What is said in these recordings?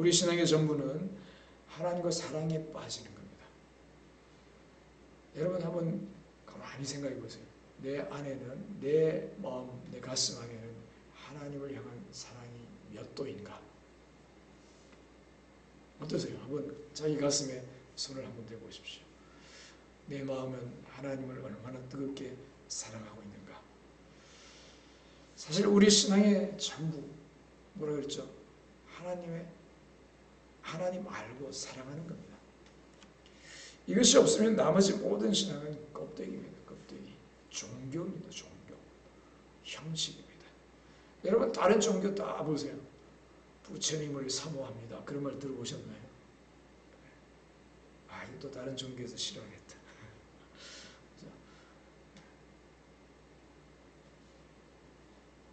우리 신앙의 전부는 하나님과 사랑에 빠지는 겁니다. 여러분 한번 가만히 생각해 보세요. 내 안에는, 내 마음, 내 가슴 안에는 하나님을 향한 사랑이 몇 도인가? 어떠세요? 한번 자기 가슴에 손을 한번 대보십시오. 내 마음은 하나님을 얼마나 뜨겁게 사랑하고 있는가? 사실 우리 신앙의 전부 뭐라 그랬죠? 하나님 알고 사랑하는 겁니다. 이것이 없으면 나머지 모든 신앙은 껍데기입니다. 껍데기. 종교입니다. 종교. 형식입니다. 여러분 다른 종교 다 보세요. 부처님을 사모합니다. 그런 말 들어보셨나요? 아, 또 다른 종교에서 싫어하겠다.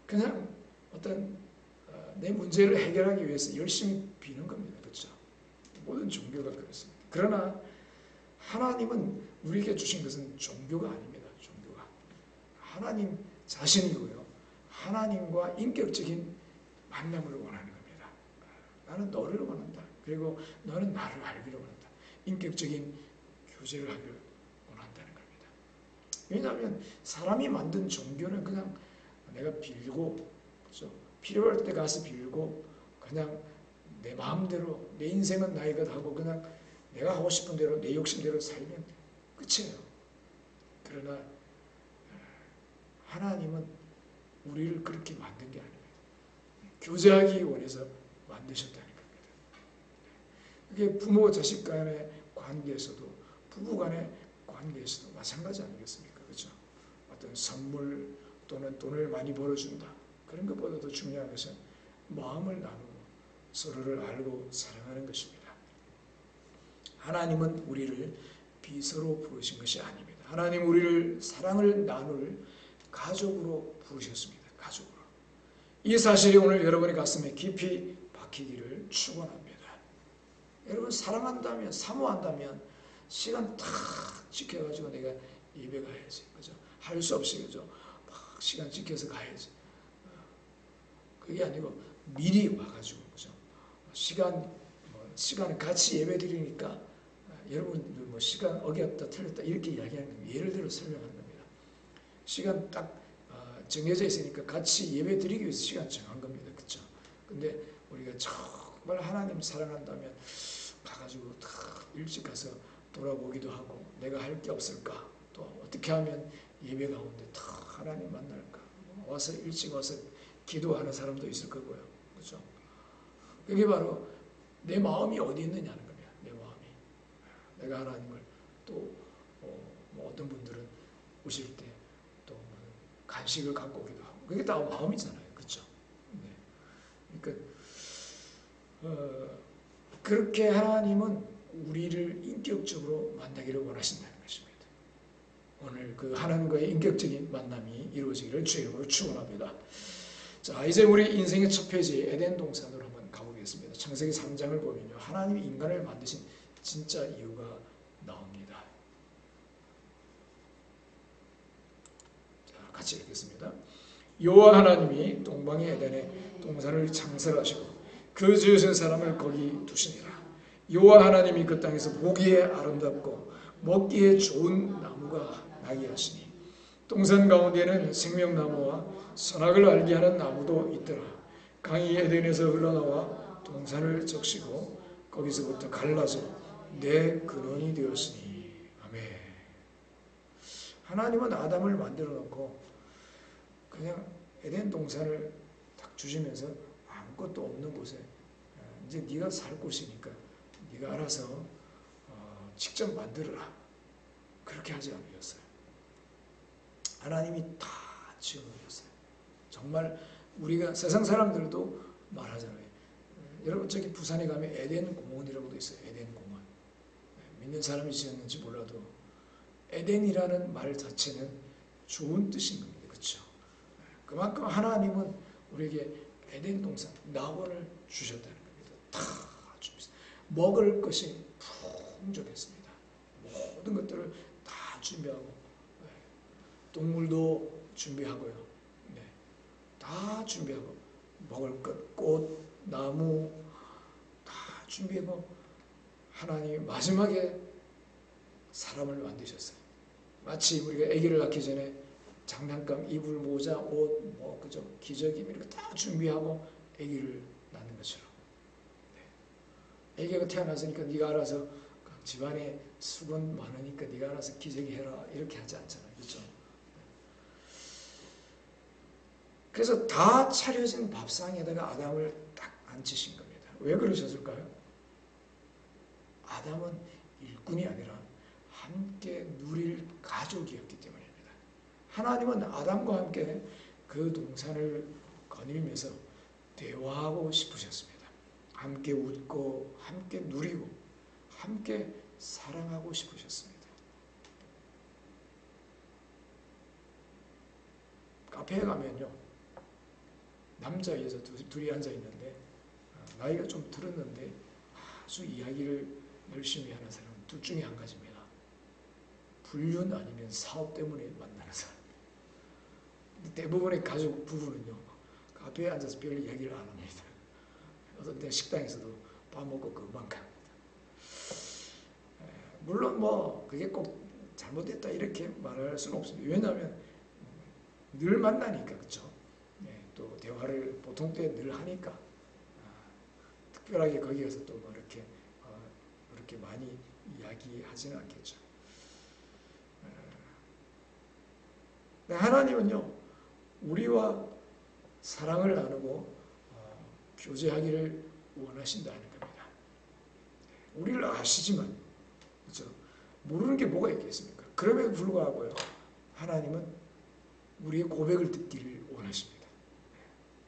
그냥 어떤 내 문제를 해결하기 위해서 열심히 비는 겁니다. 그렇죠? 모든 종교가 그렇습니다. 그러나 하나님은 우리에게 주신 것은 종교가 아닙니다. 종교가. 하나님 자신이고요. 하나님과 인격적인 만남을 원하는 겁니다. 나는 너를 원한다. 그리고 너는 나를 알기를 원한다. 인격적인 교제를 하기를 원한다는 겁니다. 왜냐하면 사람이 만든 종교는 그냥 내가 빌고, 그렇죠? 필요할 때 가서 빌고, 그냥 내 마음대로 내 인생은 나의 것 하고 그냥 내가 하고 싶은 대로 내 욕심대로 살면 끝이에요. 그러나 하나님은 우리를 그렇게 만든 게 아닙니다. 교제하기 원해서 만드셨다는 겁니다. 그게 부모 자식 간의 관계에서도, 부부 간의 관계에서도 마찬가지 아니겠습니까? 그렇죠? 어떤 선물 또는 돈을 많이 벌어준다. 그런 것보다도 중요한 것은 마음을 나누고 서로를 알고 사랑하는 것입니다. 하나님은 우리를 비서로 부르신 것이 아닙니다. 하나님 우리를 사랑을 나눌 가족으로 부르셨습니다. 가족으로. 이 사실이 오늘 여러분의 가슴에 깊이 박히기를 축원합니다. 여러분 사랑한다면, 사모한다면 시간 탁 지켜가지고 내가 예배 가야지. 그죠? 할 수 없이, 그죠? 시간 지켜서 가야지. 그게 아니고 미리 와가지고, 그죠? 시간을 같이 예배 드리니까 여러분들 뭐 시간 어겼다 틀렸다 이렇게 이야기하는 겁니다. 예를 들어 설명하는 겁니다. 시간 딱 정해져 있으니까 같이 예배 드리기 위해서 시간 정한 겁니다. 그렇죠? 근데 우리가 정말 하나님 사랑한다면 가가지고 일찍 가서 돌아보기도 하고 내가 할 게 없을까? 또 어떻게 하면 예배 가운데 하나님 만날까? 와서 일찍 와서 기도하는 사람도 있을 거고요. 그렇죠? 그게 바로 내 마음이 어디 있느냐는 겁니다. 내 마음이. 내가 하나님을 또 뭐 어떤 분들은 오실 때 또 간식을 갖고 오기도 하고 그게 다 마음이잖아요. 그렇죠? 네. 그러니까 그렇게 하나님은 우리를 인격적으로 만나기를 원하신다는 것입니다. 오늘 그 하나님과의 인격적인 만남이 이루어지기를 주의 이름으로 축원합니다. 자, 이제 우리 인생의 첫 페이지 에덴 동산으로 한번 가보겠습니다. 창세기 3장을 보면요, 하나님이 인간을 만드신 진짜 이유가 나옵니다. 자, 같이 읽겠습니다. 여호와 하나님이 동방의 에덴에 동산을 창설하시고 그 지으신 사람을 거기 두시니라. 여호와 하나님이 그 땅에서 보기에 아름답고 먹기에 좋은 나무가 나게 하시니 동산 가운데는 생명나무와 선악을 알게 하는 나무도 있더라. 강이 에덴에서 흘러나와 동산을 적시고 거기서부터 갈라져 내 근원이 되었으니. 아멘. 하나님은 아담을 만들어 놓고 그냥 에덴 동산을 딱 주시면서 아무것도 없는 곳에 이제 네가 살 곳이니까 네가 알아서 직접 만들어라. 그렇게 하지 않으셨어요. 하나님이 다 지어놓으셨어요. 정말 우리가 세상 사람들도 말하잖아요. 여러분 저기 부산에 가면 에덴 공원이라고도 있어요. 에덴 공원. 믿는 사람이 지었는지 몰라도 에덴이라는 말 자체는 좋은 뜻인 겁니다. 그렇죠? 그만큼 하나님은 우리에게 에덴 동산, 낙원을 주셨다는 겁니다. 다 주셨어요. 먹을 것이 풍족했습니다. 모든 것들을 다 준비하고 동물도 준비하고요. 네. 다 준비하고 먹을 것, 꽃, 나무 다 준비하고 하나님이 마지막에 사람을 만드셨어요. 마치 우리가 아기를 낳기 전에 장난감, 이불, 모자, 옷, 그죠? 기저귀 이렇게 다 준비하고 아기를 낳는 것처럼. 네. 아기가 태어났으니까 네가 알아서 집안에 수건 많으니까 네가 알아서 기저귀 해라 이렇게 하지 않잖아요. 그렇죠? 그래서 다 차려진 밥상에다가 아담을 딱 앉히신 겁니다. 왜 그러셨을까요? 아담은 일꾼이 아니라 함께 누릴 가족이었기 때문입니다. 하나님은 아담과 함께 그 동산을 거닐면서 대화하고 싶으셨습니다. 함께 웃고 함께 누리고 함께 사랑하고 싶으셨습니다. 카페에 가면요, 남자 여자 둘이 앉아 있는데 나이가 좀 들었는데 아주 이야기를 열심히 하는 사람은 둘 중에 한 가지입니다. 불륜 아니면 사업 때문에 만나는 사람. 대부분의 가족 부부는요, 카페에 앉아서 별 이야기를 안 합니다. 어떤 때 식당에서도 밥 먹고 금방 갑니다. 물론 그게 꼭 잘못됐다 이렇게 말할 수는 없습니다. 왜냐하면 늘 만나니까, 그렇죠? 또 대화를 보통 때 늘 하니까 특별하게 거기 가서 또 그렇게 많이 이야기하지는 않겠죠. 하나님은요, 우리와 사랑을 나누고 교제하기를 원하신다는 겁니다. 우리를 아시지만, 그렇죠? 모르는 게 뭐가 있겠습니까? 그럼에도 불구하고요, 하나님은 우리의 고백을 듣기를 원하십니다.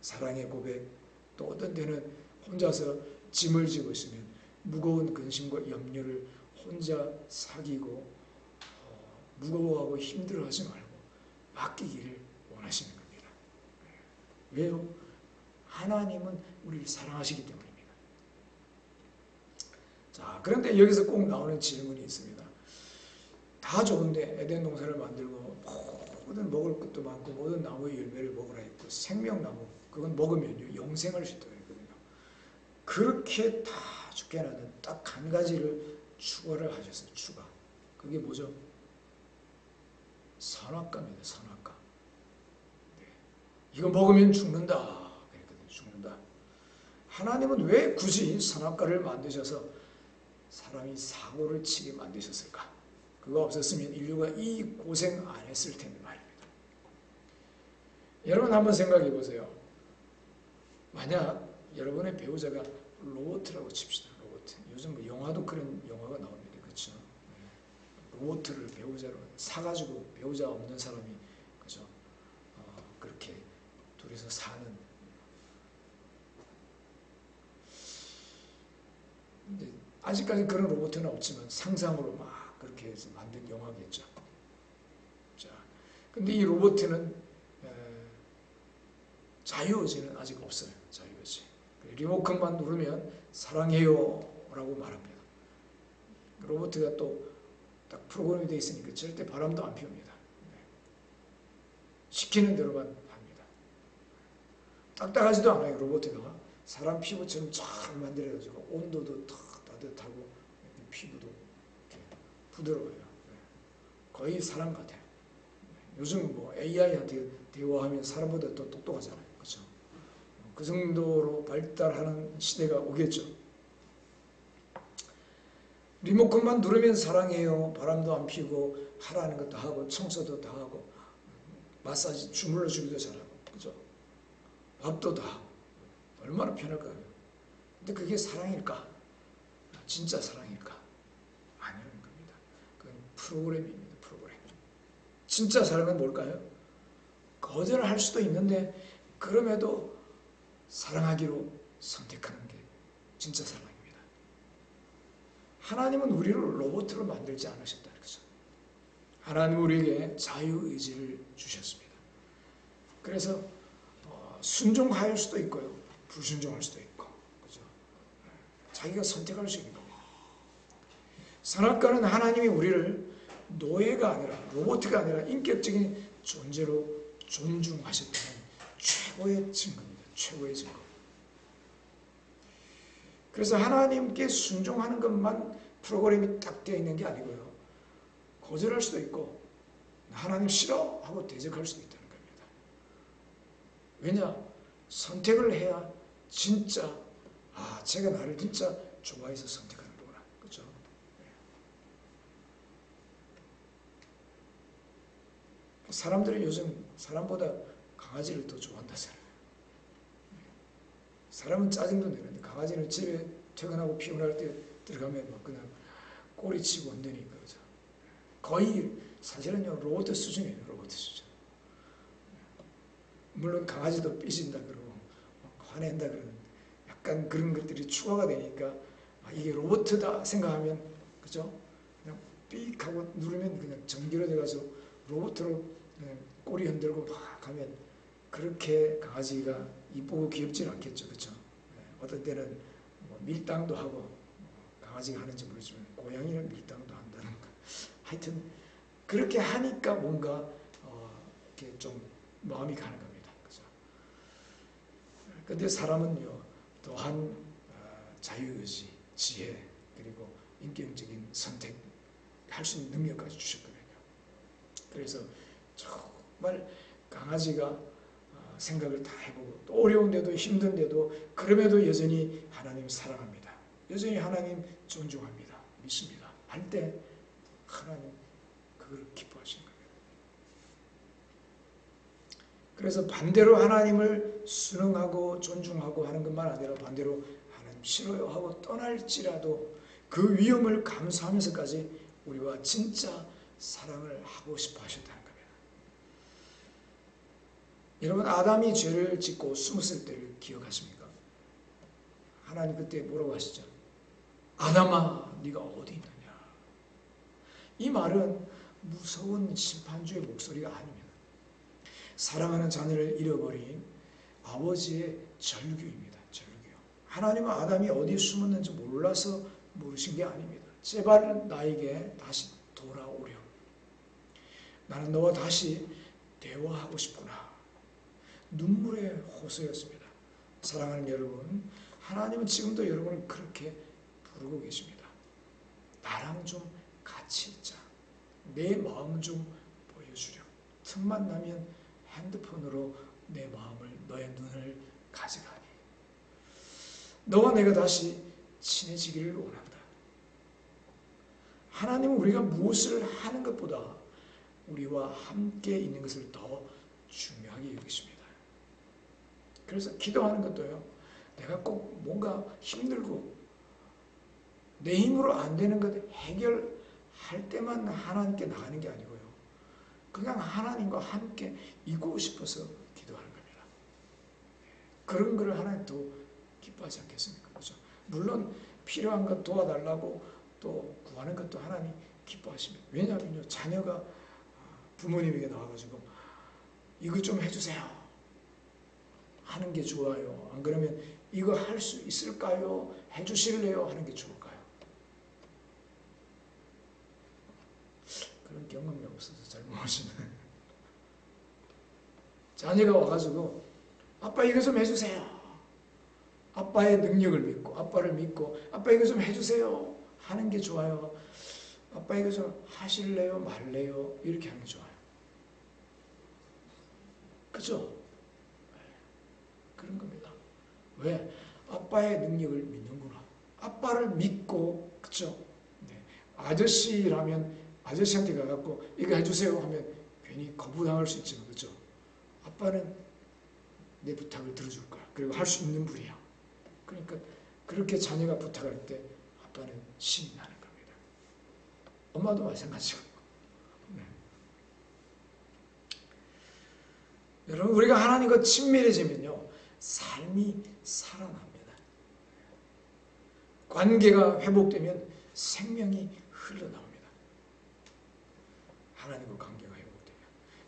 사랑의 고백, 또 어떤 때는 혼자서 짐을 지고 있으면 무거운 근심과 염려를 혼자 사귀고 무거워하고 힘들어하지 말고 맡기기를 원하시는 겁니다. 왜요? 하나님은 우리를 사랑하시기 때문입니다. 자, 그런데 여기서 꼭 나오는 질문이 있습니다. 다 좋은데 에덴 동산을 만들고 모든 먹을 것도 많고 모든 나무의 열매를 먹으라 했고 생명나무 그건 먹으면요 영생할 수 있다고 했거든요. 그렇게 다 죽게 하는 딱 한 가지를 추가를 하셨어요. 추가. 그게 뭐죠? 선악과입니다. 선악과. 네. 이거 먹으면 죽는다. 그랬거든요. 죽는다. 하나님은 왜 굳이 선악과를 만드셔서 사람이 사고를 치게 만드셨을까? 그거 없었으면 인류가 이 고생 안 했을 텐데 말입니다. 여러분 한번 생각해 보세요. 만약 여러분의 배우자가 로봇이라고 칩시다. 로봇. 요즘 영화도 그런 영화가 나옵니다. 그렇죠? 로봇을 배우자로 사가지고 배우자 없는 사람이 그죠? 그렇게 둘이서 사는. 근데 아직까지 그런 로봇은 없지만 상상으로 막 그렇게 해서 만든 영화겠죠. 자, 근데 이 로봇은 자유의지는 아직 없어요. 자유의지. 리모컨만 누르면 사랑해요 라고 말합니다. 로봇가 또 딱 프로그램이 되어 있으니까 절대 바람도 안 피웁니다. 시키는 대로만 합니다. 딱딱하지도 않아요. 로봇가 사람 피부처럼 잘 만들어가지고 온도도 탁 따뜻하고 피부도 이렇게 부드러워요. 거의 사람 같아요. 요즘 AI한테 대화하면 사람보다 더 똑똑하잖아요. 그렇죠? 그 정도로 발달하는 시대가 오겠죠. 리모컨만 누르면 사랑해요. 바람도 안 피고 하라는 것도 하고 청소도 다 하고 마사지 주물러 주기도 잘하고 그죠? 밥도 다 하고 얼마나 편할까요? 근데 그게 사랑일까? 진짜 사랑일까? 아니라는 겁니다. 그건 프로그램입니다. 프로그램. 진짜 사랑은 뭘까요? 거절할 수도 있는데 그럼에도 사랑하기로 선택하는 게 진짜 사랑입니다. 하나님은 우리를 로봇으로 만들지 않으셨다. 그렇죠? 하나님은 우리에게 자유의지를 주셨습니다. 그래서 순종할 수도 있고요. 불순종할 수도 있고 그렇죠? 자기가 선택할 수 있는 겁니다. 선악과는 하나님이 우리를 노예가 아니라 로봇가 아니라 인격적인 존재로 존중하셨다는 최고의 증거입니다. 최고의 증거. 그래서 하나님께 순종하는 것만 프로그램이 딱 되어 있는 게 아니고요. 거절할 수도 있고 하나님 싫어 하고 대적할 수도 있다는 겁니다. 왜냐? 선택을 해야 진짜 제가 나를 진짜 좋아해서 선택하는 거구나. 그렇죠? 사람들이 요즘 사람보다 강아지를 더 좋아한다잖아요. 사람은 짜증도 내는데 강아지는 집에 퇴근하고 피곤할 때 들어가면 막 그냥 꼬리치고 온다니까. 그죠? 거의 사실은요 로봇 수준이에요. 로봇 수준. 물론 강아지도 삐진다 그러고 화낸다 그러는데 약간 그런 것들이 추가가 되니까 이게 로봇이다 생각하면 그죠? 그냥 삑 하고 누르면 그냥 전기로 돼가서 로봇으로 꼬리 흔들고 막 하면 그렇게 강아지가 이쁘고 귀엽지는 않겠죠. 그렇죠? 어떤 때는 뭐 밀당도 하고 강아지가 하는지 모르지만 고양이는 밀당도 한다는 거. 하여튼 그렇게 하니까 뭔가 이렇게 좀 마음이 가는 겁니다. 그죠? 근데 사람은요 또한 자유의지, 지혜 그리고 인격적인 선택할 수 있는 능력까지 주셨거든요. 그래서 정말 강아지가 생각을 다 해보고 또 어려운데도 힘든데도 그럼에도 여전히 하나님 사랑합니다. 여전히 하나님 존중합니다. 믿습니다. 할 때 하나님 그걸 기뻐하시는 거예요. 그래서 반대로 하나님을 순응하고 존중하고 하는 것만 아니라 반대로 하나님 싫어요 하고 떠날지라도 그 위험을 감수하면서까지 우리와 진짜 사랑을 하고 싶어 하셨다는 겁니다. 여러분 아담이 죄를 짓고 숨었을 때를 기억하십니까? 하나님 그때 뭐라고 하시죠? 아담아 네가 어디 있느냐? 이 말은 무서운 심판주의 목소리가 아닙니다. 사랑하는 자녀를 잃어버린 아버지의 절규입니다. 절규. 하나님은 아담이 어디에 숨었는지 몰라서 모르신 게 아닙니다. 제발 나에게 다시 돌아오렴. 나는 너와 다시 대화하고 싶구나. 눈물의 호소였습니다. 사랑하는 여러분, 하나님은 지금도 여러분을 그렇게 부르고 계십니다. 나랑 좀 같이 있자. 내 마음 좀 보여주렴. 틈만 나면 핸드폰으로 내 마음을, 너의 눈을 가져가니. 너와 내가 다시 친해지기를 원한다. 하나님은 우리가 무엇을 하는 것보다 우리와 함께 있는 것을 더 중요하게 여기십니다. 그래서 기도하는 것도요. 내가 꼭 뭔가 힘들고 내 힘으로 안 되는 것 해결할 때만 하나님께 나가는 게 아니고요. 그냥 하나님과 함께 있고 싶어서 기도하는 겁니다. 그런 거를 하나님 또 기뻐하지 않겠습니까? 그렇죠? 물론 필요한 것 도와달라고 또 구하는 것도 하나님 기뻐하십니다. 왜냐하면요. 자녀가 부모님에게 나와가지고 이거 좀 해주세요. 하는 게 좋아요. 안 그러면 이거 할 수 있을까요? 해주실래요? 하는 게 좋을까요? 그런 경험이 없어서 잘 모르시네. 자녀가 와가지고 아빠 이거 좀 해주세요. 아빠의 능력을 믿고 아빠를 믿고 아빠 이거 좀 해주세요. 하는 게 좋아요. 아빠 이거 좀 하실래요? 말래요? 이렇게 하는 게 좋아요. 그죠? 그런 겁니다. 왜? 아빠의 능력을 믿는구나. 아빠를 믿고, 그쵸? 네. 아저씨라면 아저씨한테 가갖고 이거 해주세요 하면 괜히 거부당할 수 있지만, 그쵸? 아빠는 내 부탁을 들어줄 거야. 그리고 할 수 있는 분이야. 그러니까 그렇게 자녀가 부탁할 때 아빠는 신이 나는 겁니다. 엄마도 마찬가지고. 네. 여러분 우리가 하나님과 친밀해지면요. 삶이 살아납니다. 관계가 회복되면 생명이 흘러나옵니다. 하나님과 관계가 회복되면.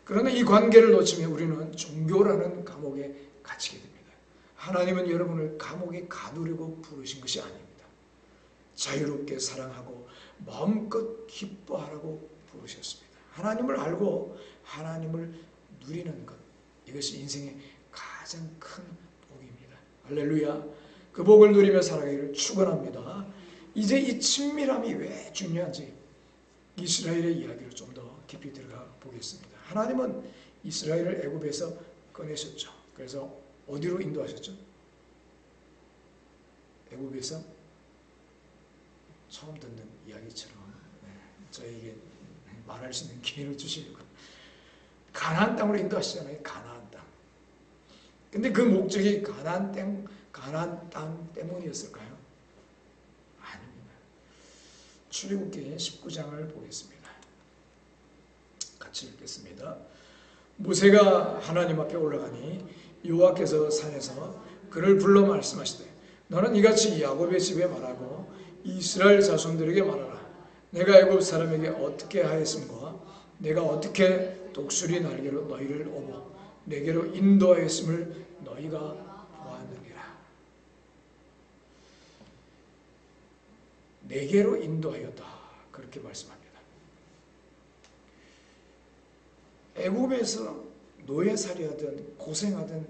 그러나 이 관계를 놓치면 우리는 종교라는 감옥에 갇히게 됩니다. 하나님은 여러분을 감옥에 가두려고 부르신 것이 아닙니다. 자유롭게 사랑하고 마음껏 기뻐하라고 부르셨습니다. 하나님을 알고 하나님을 누리는 것, 이것이 인생의 가장 큰 복입니다. 할렐루야. 그 복을 누리며 살아가기를 축원합니다. 이제 이 친밀함이 왜 중요한지 이스라엘의 이야기로 좀 더 깊이 들어가 보겠습니다. 하나님은 이스라엘을 애굽에서 꺼내셨죠. 그래서 어디로 인도하셨죠? 애굽에서 처음 듣는 이야기처럼 저에게 말할 수 있는 기회를 주시려고 가나안 땅으로 인도하시잖아요. 가나안 땅. 근데 그 목적이 가나안 땅 때문이었을까요? 아닙니다. 출애굽기 19장을 보겠습니다. 같이 읽겠습니다. 모세가 하나님 앞에 올라가니 여호와께서 산에서 그를 불러 말씀하시되 너는 이같이 야곱의 집에 말하고 이스라엘 자손들에게 말하라. 내가 애굽 사람에게 어떻게 하였음과 내가 어떻게 독수리 날개로 너희를 업어 내게로 인도하였음을 너희가 보았느니라. 내게로 인도하였다. 그렇게 말씀합니다. 애굽에서 노예살이하던 고생하던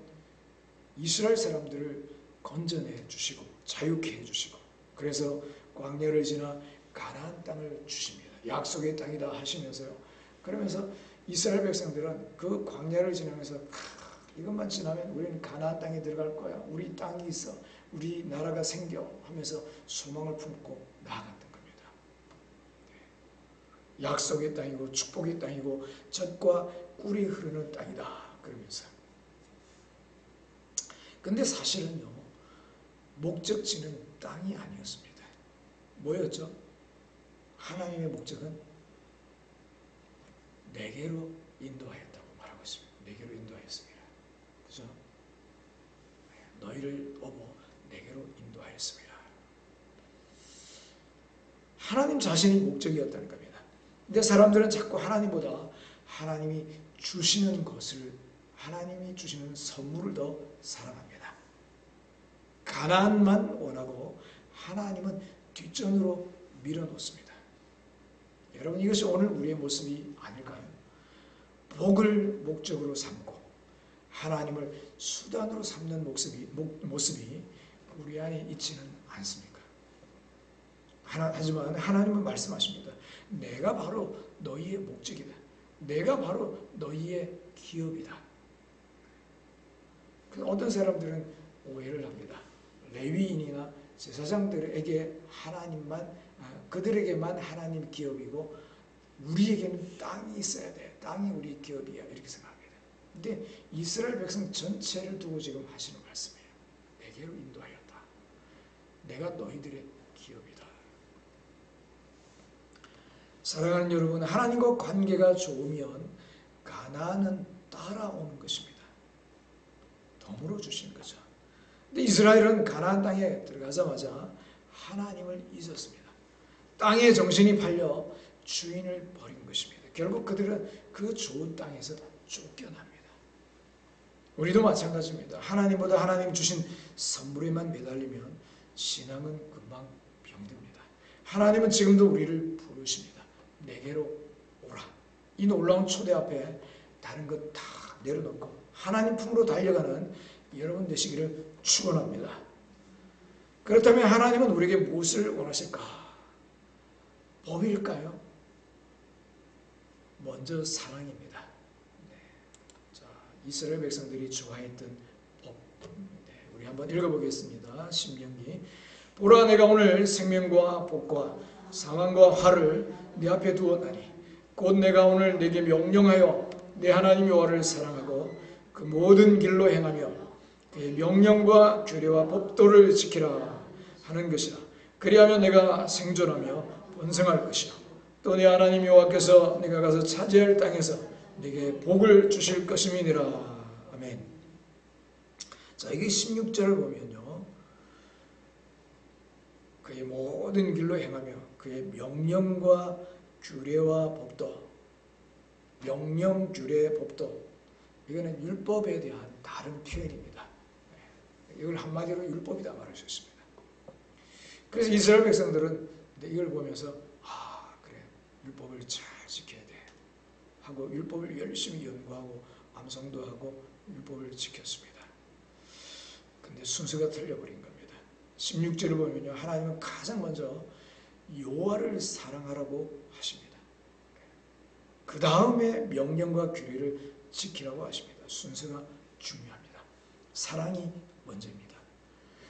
이스라엘 사람들을 건져내 주시고 자유케 해주시고 그래서 광야를 지나 가나안 땅을 주십니다. 약속의 땅이다 하시면서요. 그러면서 이스라엘 백성들은 그 광야를 지나면서 이것만 지나면 우리는 가나안 땅에 들어갈 거야. 우리 땅이 있어. 우리 나라가 생겨 하면서 소망을 품고 나아갔던 겁니다. 약속의 땅이고 축복의 땅이고 젖과 꿀이 흐르는 땅이다. 그러면서 근데 사실은요. 목적지는 땅이 아니었습니다. 뭐였죠? 하나님의 목적은 내게로 인도하였다고 말하고 있습니다. 내게로 인도하였습니다. 그죠? 너희를 업어 내게로 인도하였습니다. 하나님 자신이 목적이었다는 겁니다. 근데 사람들은 자꾸 하나님보다 하나님이 주시는 것을 하나님이 주시는 선물을 더 사랑합니다. 가나안만 원하고 하나님은 뒷전으로 밀어놓습니다. 여러분 이것이 오늘 우리의 모습이 아닐까요? 복을 목적으로 삼고 하나님을 수단으로 삼는 모습이 우리 안에 있지는 않습니까? 하지만 하나님은 말씀하십니다. 내가 바로 너희의 목적이다. 내가 바로 너희의 기업이다. 어떤 사람들은 오해를 합니다. 레위인이나 제사장들에게 그들에게만 하나님 기업이고 우리에게는 땅이 있어야 돼. 땅이 우리 기업이야. 이렇게 생각합니다. 근데 이스라엘 백성 전체를 두고 지금 하시는 말씀이에요. 내게로 인도하였다. 내가 너희들의 기업이다. 사랑하는 여러분, 하나님과 관계가 좋으면 가나안은 따라오는 것입니다. 덤으로 주신 거죠. 근데 이스라엘은 가나안 땅에 들어가자마자 하나님을 잊었습니다. 땅에 정신이 팔려 주인을 버린 것입니다. 결국 그들은 그 좋은 땅에서 쫓겨납니다. 우리도 마찬가지입니다. 하나님보다 하나님 주신 선물에만 매달리면 신앙은 금방 병듭니다. 하나님은 지금도 우리를 부르십니다. 내게로 오라. 이 놀라운 초대 앞에 다른 것 다 내려놓고 하나님 품으로 달려가는 여러분 되시기를 축원합니다. 그렇다면 하나님은 우리에게 무엇을 원하실까? 법일까요? 먼저 사랑입니다. 네. 자, 이스라엘 백성들이 좋아했던 법. 네, 우리 한번 읽어보겠습니다. 신명기. 보라, 내가 오늘 생명과 복과 상한과 화를 네 앞에 두었나니 곧 내가 오늘 네게 명령하여 내 하나님 여호와를 사랑하고 그 모든 길로 행하며 그의 명령과 규례와 법도를 지키라 하는 것이라. 그리하면 내가 생존하며 번성할 것이요 또 내 하나님 여호와께서 네가 가서 차지할 땅에서 네게 복을 주실 것임이니라. 아멘. 자, 이게 16절을 보면요, 그의 모든 길로 행하며 그의 명령과 규례와 법도, 명령, 규례, 법도, 이거는 율법에 대한 다른 표현입니다. 이걸 한마디로 율법이다 말할 수 있습니다. 그래서 이스라엘 백성들은 이걸 보면서 그래, 율법을 잘 지켜야 돼 하고 율법을 열심히 연구하고 암송도 하고 율법을 지켰습니다. 근데 순서가 틀려버린 겁니다. 16절을 보면요, 하나님은 가장 먼저 여호와를 사랑하라고 하십니다. 그 다음에 명령과 규례를 지키라고 하십니다. 순서가 중요합니다. 사랑이 먼저입니다.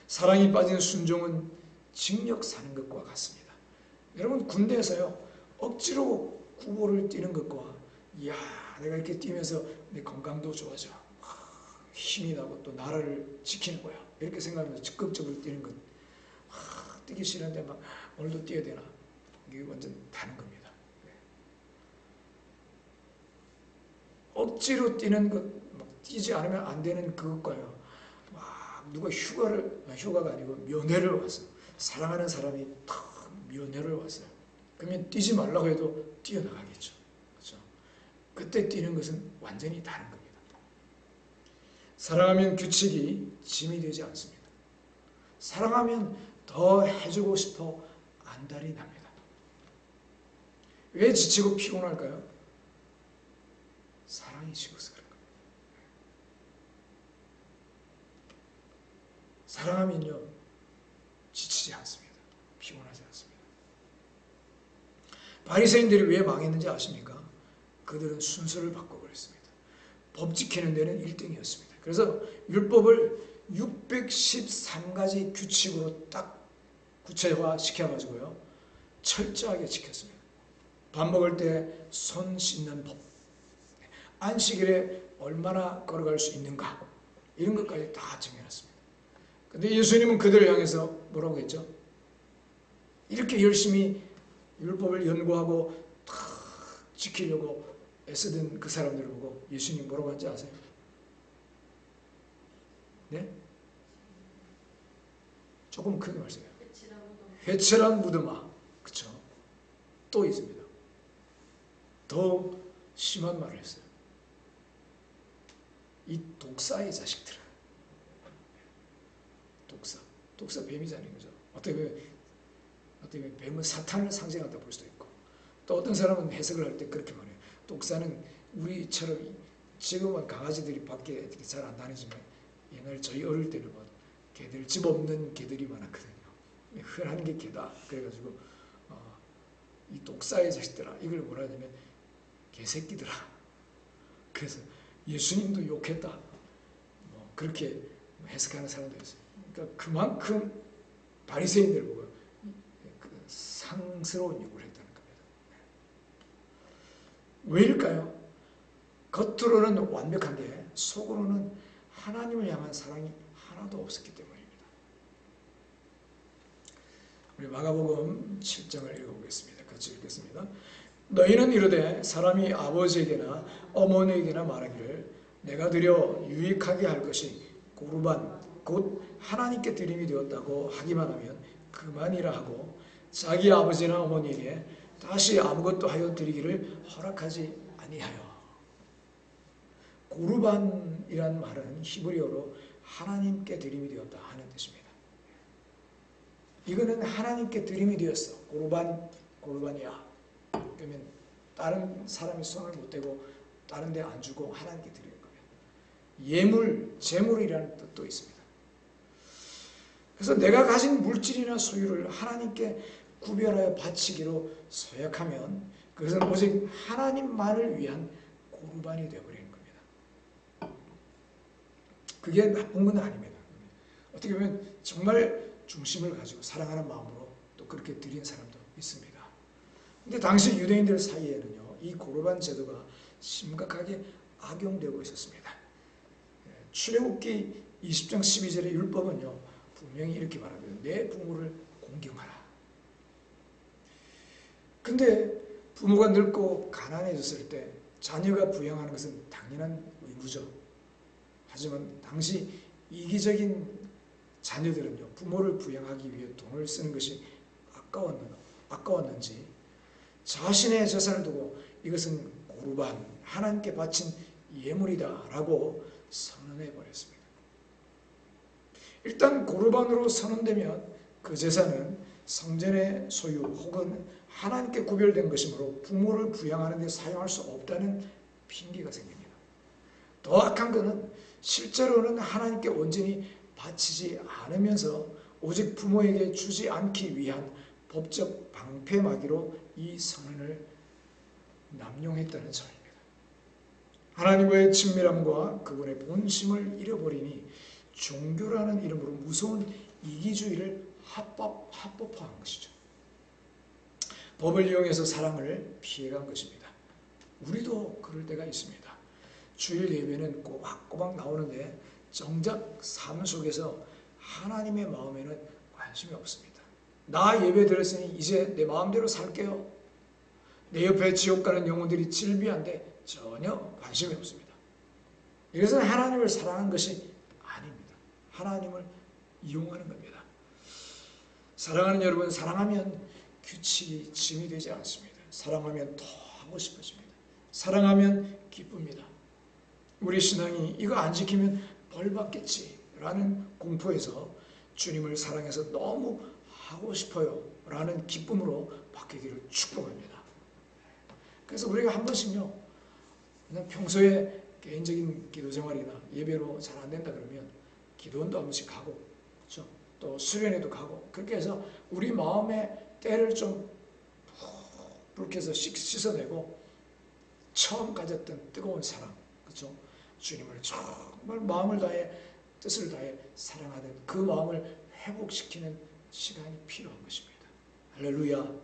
사랑이 빠진 순종은 징역 사는 것과 같습니다. 여러분, 군대에서요, 억지로 구보를 뛰는 것과, 이야, 내가 이렇게 뛰면서 내 건강도 좋아져, 힘이 나고 또 나라를 지키는 거야, 이렇게 생각하면서 적극적으로 뛰는 것, 뛰기 싫은데 막 오늘도 뛰어야 되나, 이게 완전 다른 겁니다. 억지로 뛰는 것, 막 뛰지 않으면 안 되는 그것과요, 막 누가 휴가가 아니고 면회를 왔어, 사랑하는 사람이 탁 면회를 왔어요. 그러면 뛰지 말라고 해도 뛰어나가겠죠. 그렇죠? 그때 뛰는 것은 완전히 다른 겁니다. 사랑하면 규칙이 짐이 되지 않습니다. 사랑하면 더 해주고 싶어 안달이 납니다. 왜 지치고 피곤할까요? 사랑이 식어서 그런 겁니다. 사랑하면요, 지치지 않습니다. 피곤하지 않습니다. 바리새인들이 왜 망했는지 아십니까? 그들은 순서를 바꿔버렸습니다. 법 지키는 데는 1등이었습니다. 그래서 율법을 613가지 규칙으로 딱 구체화시켜가지고요, 철저하게 지켰습니다. 밥 먹을 때 손 씻는 법, 안식일에 얼마나 걸어갈 수 있는가, 이런 것까지 다 정해놨습니다. 근데 예수님은 그들을 향해서 뭐라고 했죠? 이렇게 열심히 율법을 연구하고 다 지키려고 애쓰던 그 사람들을 보고 예수님 뭐라고 하는지 아세요? 네? 조금 크게 말씀해요. 회칠한 무덤아. 그쵸? 또 있습니다. 더 심한 말을 했어요. 이 독사의 자식들아. 독사 뱀이잖아요. 그죠? 어떻게 보면 뱀은 사탄을 상징한다 볼 수도 있고, 또 어떤 사람은 해석을 할 때 그렇게 말해요. 독사는 우리처럼 지금은 강아지들이 밖에 잘 안 다니지만 옛날 저희 어릴 때는 뭐 개들, 집 없는 개들이 많았거든요. 흔한 게 개다. 그래가지고 이 독사의 자식들아, 이걸 뭐라 하냐면 개새끼들아. 그래서 예수님도 욕했다, 뭐 그렇게 해석하는 사람도 있어요. 그러니까 그만큼 바리새인들 보고 상스러운 욕을 했다는 겁니다. 왜일까요? 겉으로는 완벽한데 속으로는 하나님을 향한 사랑이 하나도 없었기 때문입니다. 우리 마가복음 7장을 읽어보겠습니다. 같이 읽겠습니다. 너희는 이르되 사람이 아버지에게나 어머니에게나 말하기를 내가 드려 유익하게 할 것이 고르반 곧 하나님께 드림이 되었다고 하기만 하면 그만이라 하고 자기 아버지나 어머니에게 다시 아무것도 하여 드리기를 허락하지 아니하여. 고르반이란 말은 히브리어로 하나님께 드림이 되었다 하는 뜻입니다. 이거는 하나님께 드림이 되었어. 고르반이야. 그러면 다른 사람이 손을 못 대고 다른 데 안 주고 하나님께 드리는 거예요. 예물, 재물이라는 뜻도 있습니다. 그래서 내가 가진 물질이나 소유를 하나님께 구별하여 바치기로 서약하면 그것은 오직 하나님만을 위한 고르반이 되어버리는 겁니다. 그게 나쁜 건 아닙니다. 어떻게 보면 정말 중심을 가지고 사랑하는 마음으로 또 그렇게 드린 사람도 있습니다. 근데 당시 유대인들 사이에는요, 이 고르반 제도가 심각하게 악용되고 있었습니다. 출애굽기 20장 12절의 율법은요, 분명히 이렇게 말합니다. 내 부모를 공경하라. 근데 부모가 늙고 가난해졌을 때 자녀가 부양하는 것은 당연한 의무죠. 하지만 당시 이기적인 자녀들은요, 부모를 부양하기 위해 돈을 쓰는 것이 아까웠는지 자신의 재산을 두고 이것은 고르반, 하나님께 바친 예물이다 라고 선언해버렸습니다. 일단 고르반으로 선언되면 그 재산은 성전의 소유 혹은 하나님께 구별된 것이므로 부모를 부양하는 데 사용할 수 없다는 핑계가 생깁니다. 더 악한 것은 실제로는 하나님께 온전히 바치지 않으면서 오직 부모에게 주지 않기 위한 법적 방패막이로 이 선언을 남용했다는 점입니다. 하나님과의 친밀함과 그분의 본심을 잃어버리니 종교라는 이름으로 무서운 이기주의를 합법화한 것이죠. 법을 이용해서 사랑을 피해간 것입니다. 우리도 그럴 때가 있습니다. 주일 예배는 꼬박꼬박 나오는데 정작 삶 속에서 하나님의 마음에는 관심이 없습니다. 나 예배 드렸으니 이제 내 마음대로 살게요. 내 옆에 지옥 가는 영혼들이 질비한데 전혀 관심이 없습니다. 이것은 하나님을 사랑하는 것이 아닙니다. 하나님을 이용하는 겁니다. 사랑하는 여러분, 사랑하면 규칙이 짐이 되지 않습니다. 사랑하면 더 하고 싶어집니다. 사랑하면 기쁩니다. 우리 신앙이 이거 안 지키면 벌 받겠지라는 공포에서 주님을 사랑해서 너무 하고 싶어요 라는 기쁨으로 바뀌기를 축복합니다. 그래서 우리가 한 번씩요, 그냥 평소에 개인적인 기도 생활이나 예배로 잘 안 된다 그러면 기도원도 한 번씩 가고, 그렇죠? 또 수련회도 가고, 그렇게 해서 우리 마음의 때를 좀 붉게 해서 씻어내고 처음 가졌던 뜨거운 사랑, 그렇죠? 주님을 정말 마음을 다해 뜻을 다해 사랑하는 그 마음을 회복시키는 시간이 필요한 것입니다. 할렐루야.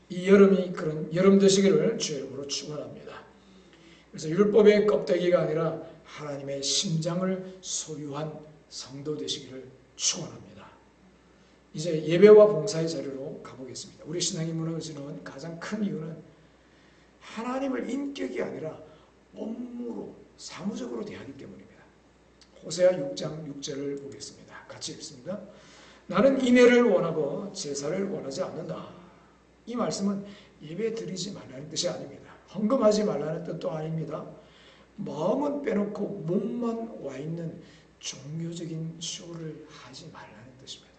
이 여름이 그런 여름 되시기를 주의 이름으로 축원합니다. 그래서 율법의 껍데기가 아니라 하나님의 심장을 소유한 성도 되시기를 축원합니다. 이제 예배와 봉사의 자리로 가보겠습니다. 우리 신앙이 무너지는 가장 큰 이유는 하나님을 인격이 아니라 업무로 사무적으로 대하기 때문입니다. 호세아 6장 6절을 보겠습니다. 같이 읽습니다. 나는 인애를 원하고 제사를 원하지 않는다. 이 말씀은 예배 드리지 말라는 뜻이 아닙니다. 헌금하지 말라는 뜻도 아닙니다. 마음은 빼놓고 몸만 와 있는 종교적인 쇼를 하지 말라는 뜻입니다.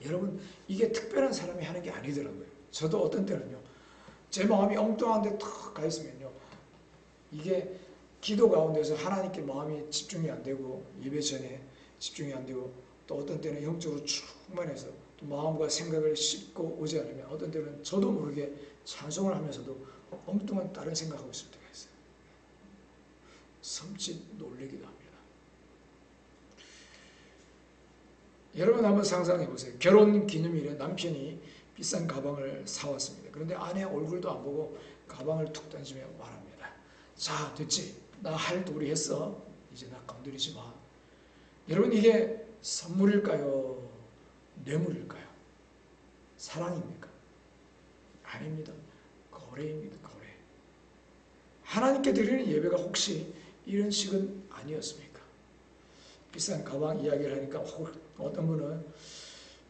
여러분, 이게 특별한 사람이 하는 게 아니더라고요. 저도 어떤 때는요, 제 마음이 엉뚱한데 탁 가 있으면요, 이게 기도 가운데서 하나님께 마음이 집중이 안 되고, 예배 전에 집중이 안 되고, 또 어떤 때는 영적으로 충만해서 또 마음과 생각을 씻고 오지 않으면 어떤 때는 저도 모르게 찬송을 하면서도 엉뚱한 다른 생각하고 있을 때가 있어요. 섬찟 놀라기도 합니다. 여러분 한번 상상해 보세요. 결혼 기념일에 남편이 비싼 가방을 사왔습니다. 그런데 아내 얼굴도 안 보고 가방을 툭 던지며 말합니다. 자, 됐지? 나 할 도리 했어. 이제 나 건드리지 마. 여러분, 이게 선물일까요? 뇌물일까요? 사랑입니까? 아닙니다. 거래입니다. 거래. 하나님께 드리는 예배가 혹시 이런 식은 아니었습니까? 비싼 가방 이야기를 하니까 어떤 분은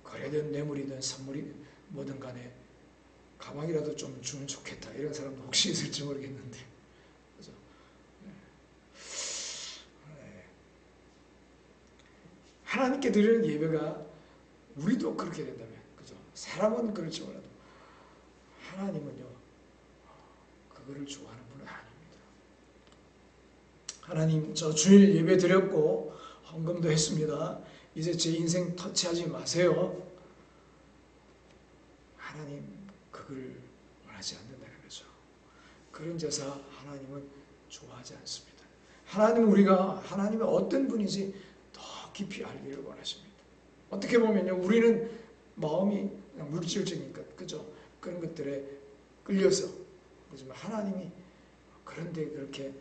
거래든 뇌물이든 선물이 뭐든 간에 가방이라도 좀 주면 좋겠다, 이런 사람도 혹시 있을지 모르겠는데, 그죠? 하나님께 드리는 예배가 우리도 그렇게 된다면, 그죠? 사람은 그럴지 몰라도 하나님은요, 그거를 좋아하는 분은 아닙니다. 하나님, 저 주일 예배 드렸고 헌금도 했습니다. 이제 제 인생 터치하지 마세요. 하나님, 그걸 원하지 않는다는 거죠. 그런 제사 하나님은 좋아하지 않습니다. 하나님은 우리가 하나님의 어떤 분인지 더 깊이 알기를 원하십니다. 어떻게 보면요, 우리는 마음이 그냥 물질적이니까, 그죠? 그런 것들에 끌려서, 그렇지만 하나님이 그런데 그렇게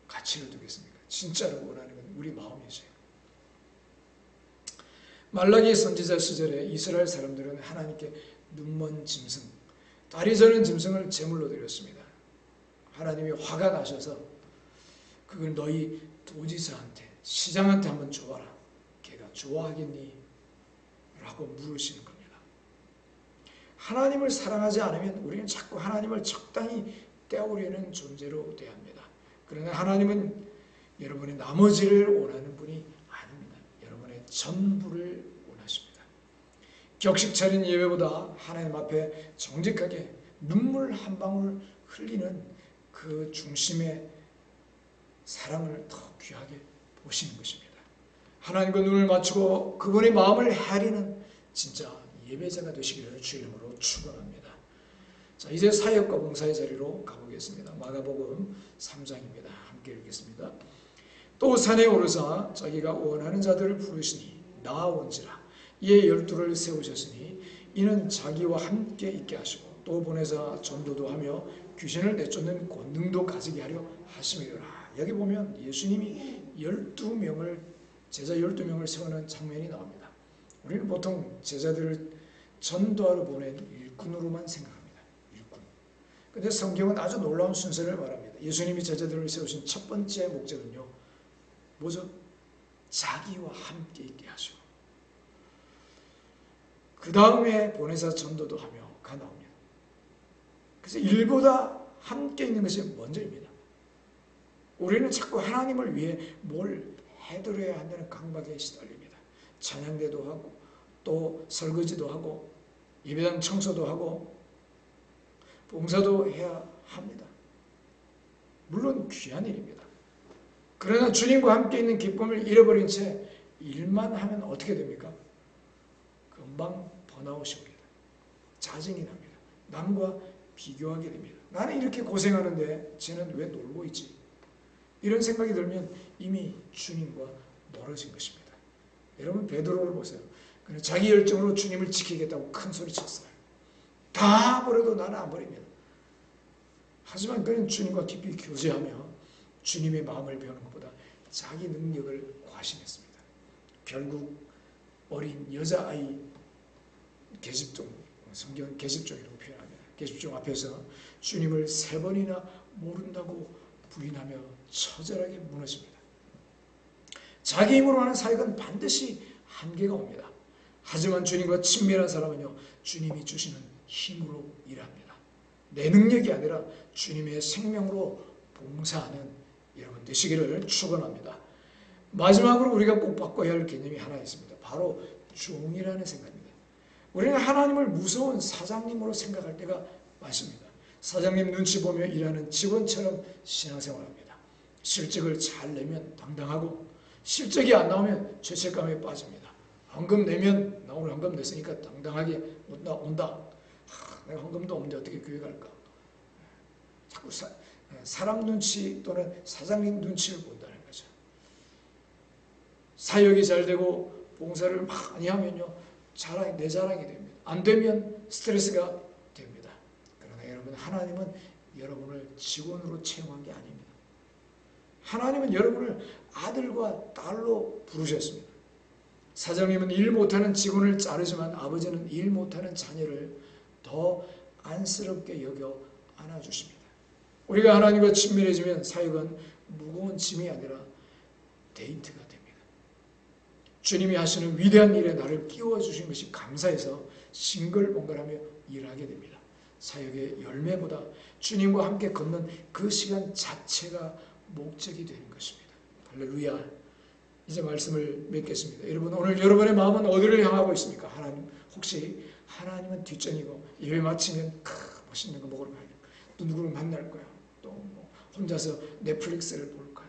가치를 두겠습니까? 진짜로 원하는 건 우리 마음이죠. 말라기 선지자 시절에 이스라엘 사람들은 하나님께 눈먼 짐승, 다리 저는 짐승을 제물로 드렸습니다. 하나님이 화가 나셔서 그걸 너희 도지사한테, 시장한테 한번 줘봐라. 걔가 좋아하겠니? 라고 물으시는 겁니다. 하나님을 사랑하지 않으면 우리는 자꾸 하나님을 적당히 떼어오려는 존재로 대합니다. 그러나 하나님은 여러분의 나머지를 원하는 분이 아닙니다. 여러분의 전부를 원하십니다. 격식 차린 예배보다 하나님 앞에 정직하게 눈물 한 방울 흘리는 그 중심의 사랑을 더 귀하게 보시는 것입니다. 하나님과 눈을 맞추고 그분의 마음을 헤아리는 진짜 예배자가 되시기를 주 이름으로 축원합니다. 자, 이제 사역과 봉사의 자리로 가보겠습니다. 마가복음 3장입니다. 함께 읽겠습니다. 또 산에 오르사 자기가 원하는 자들을 부르시니 나아온지라. 이에 12를 세우셨으니 이는 자기와 함께 있게 하시고 또 보내사 전도도 하며 귀신을 내쫓는 권능도 가지게 하려 하심이라. 여기 보면 예수님이 12명을 제자 12명을 세우는 장면이 나옵니다. 우리는 보통 제자들을 전도하러 보낸 일꾼으로만 생각합니다. 일꾼. 그런데 성경은 아주 놀라운 순서를 말합니다. 예수님이 제자들을 세우신 첫 번째 목적은요, 뭐죠? 자기와 함께 있게 하시고 그 다음에 보내사 전도도 하며가 나옵니다. 그래서 일보다 함께 있는 것이 먼저입니다. 우리는 자꾸 하나님을 위해 뭘 해드려야 한다는 강박에 시달립니다. 찬양대도 하고 또 설거지도 하고 예배당 청소도 하고 봉사도 해야 합니다. 물론 귀한 일입니다. 그러나 주님과 함께 있는 기쁨을 잃어버린 채 일만 하면 어떻게 됩니까? 금방 번아웃이 옵니다. 짜증이 납니다. 남과 비교하게 됩니다. 나는 이렇게 고생하는데 쟤는 왜 놀고 있지? 이런 생각이 들면 이미 주님과 멀어진 것입니다. 여러분 베드로를 보세요. 그는 자기 열정으로 주님을 지키겠다고 큰 소리쳤어요. 다 버려도 나는 안 버립니다. 하지만 그는 주님과 깊이 교제하며 주님의 마음을 배우는 것보다 자기 능력을 과신했습니다. 결국 어린 여자아이 계집종, 성경은 계집종이라고 표현합니다. 계집종 앞에서 주님을 3번이나 모른다고 부인하며 처절하게 무너집니다. 자기 힘으로 하는 사역은 반드시 한계가 옵니다. 하지만 주님과 친밀한 사람은요, 주님이 주시는 힘으로 일합니다. 내 능력이 아니라 주님의 생명으로 봉사하는 여러분 되시기를 축원합니다. 마지막으로 우리가 꼭 바꿔야 할 개념이 하나 있습니다. 바로 종이라는 생각입니다. 우리는 하나님을 무서운 사장님으로 생각할 때가 많습니다. 사장님 눈치 보며 일하는 직원처럼 신앙생활합니다. 실적을 잘 내면 당당하고 실적이 안 나오면 죄책감에 빠집니다. 헌금 내면 나 오늘 헌금 냈으니까 당당하게 온다. 내가 헌금도 없는데 어떻게 교회 갈까? 자꾸 사람 눈치 또는 사장님 눈치를 본다는 거죠. 사역이 잘 되고 봉사를 많이 하면요, 내 자랑이 됩니다. 안 되면 스트레스가 됩니다. 그러나 여러분, 하나님은 여러분을 직원으로 채용한 게 아닙니다. 하나님은 여러분을 아들과 딸로 부르셨습니다. 사장님은 일 못하는 직원을 자르지만 아버지는 일 못하는 자녀를 더 안쓰럽게 여겨 안아주십니다. 우리가 하나님과 친밀해지면 사역은 무거운 짐이 아니라 데이트가 됩니다. 주님이 하시는 위대한 일에 나를 끼워주신 것이 감사해서 싱글벙글하며 일하게 됩니다. 사역의 열매보다 주님과 함께 걷는 그 시간 자체가 목적이 되는 것입니다. 할렐루야. 이제 말씀을 맺겠습니다. 여러분, 오늘 여러분의 마음은 어디를 향하고 있습니까? 하나님, 혹시 하나님은 뒷전이고 예배 마치면 멋있는 거 먹으러 가야 될까? 또 누구를 만날 거야? 또 뭐 혼자서 넷플릭스를 볼까요?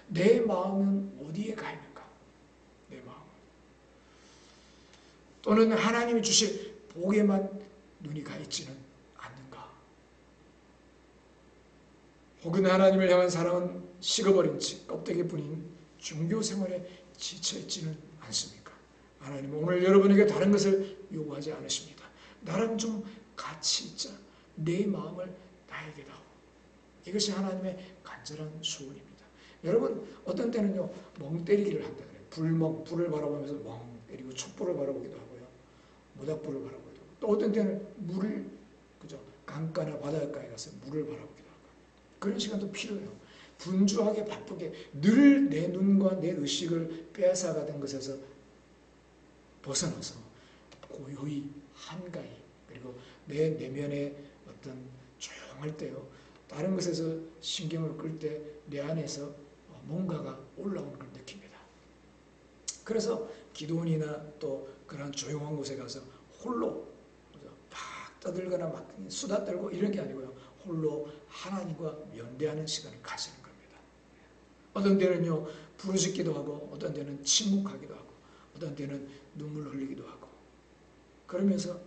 내 마음은 어디에 가 있는가? 내 마음은. 또는 하나님이 주실 복에만 눈이 가 있지는 않는가? 혹은 하나님을 향한 사랑은 식어버린 채 껍데기뿐인 종교 생활에 지쳐있지는 않습니까? 하나님은 오늘 여러분에게 다른 것을 요구하지 않으십니다. 나랑 좀 같이 있자. 내 마음을 나에게 다오. 이것이 하나님의 간절한 소원입니다. 여러분, 어떤 때는요, 멍 때리기를 한다 그래요. 불을 바라보면서 멍 때리고 촛불을 바라보기도 하고요. 모닥불을 바라보기도 하고, 또 어떤 때는 물을, 그죠? 강가나 바닷가에 가서 물을 바라보기도 하고, 그런 시간도 필요해요. 분주하게 바쁘게 늘 내 눈과 내 의식을 빼앗아가던 것에서 벗어나서 고요히 한가히, 그리고 내 내면의 어떤 조용할 때요, 다른 것에서 신경을 끌 때 내 안에서 뭔가가 올라오는 걸 느낍니다. 그래서 기도원이나 또 그런 조용한 곳에 가서 홀로 막 떠들거나 막 수다 떨고 이런 게 아니고요, 홀로 하나님과 연대하는 시간을 가지는 겁니다. 어떤 때는요, 부르짖기도 하고 어떤 때는 침묵하기도 하고 어떤 때는 눈물 흘리기도 하고 그러면서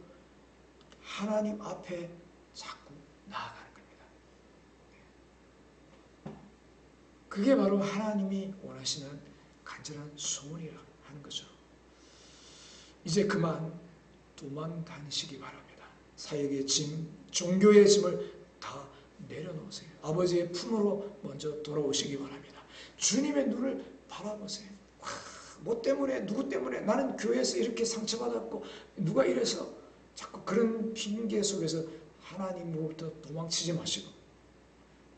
하나님 앞에 자꾸 나아가는 겁니다. 그게 바로 하나님이 원하시는 간절한 소원이라 하는 거죠. 이제 그만 도망 다니시기 바랍니다. 사역의 짐, 종교의 짐을 다 내려놓으세요. 아버지의 품으로 먼저 돌아오시기 바랍니다. 주님의 눈을 바라보세요. 뭐 때문에 누구 때문에 나는 교회에서 이렇게 상처받았고 누가 이래서 자꾸 그런 핑계 속에서 하나님으로부터 도망치지 마시고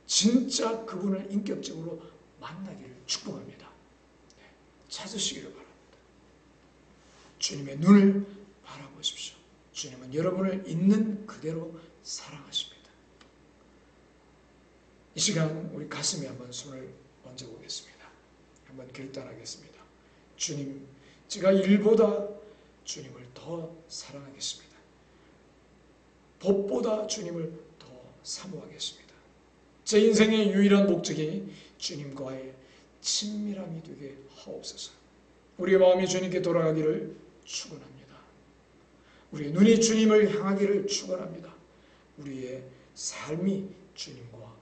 진짜 그분을 인격적으로 만나기를 축복합니다. 찾으시기를 바랍니다. 주님의 눈을 바라보십시오. 주님은 여러분을 있는 그대로 사랑하십니다. 이 시간 우리 가슴에 한번 손을 얹어보겠습니다. 한번 결단하겠습니다. 주님, 제가 일보다 주님을 더 사랑하겠습니다. 법보다 주님을 더 사모하겠습니다. 제 인생의 유일한 목적이 주님과의 친밀함이 되게 하옵소서. 우리의 마음이 주님께 돌아가기를 축원합니다. 우리의 눈이 주님을 향하기를 축원합니다. 우리의 삶이 주님과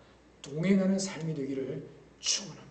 동행하는 삶이 되기를 축원합니다.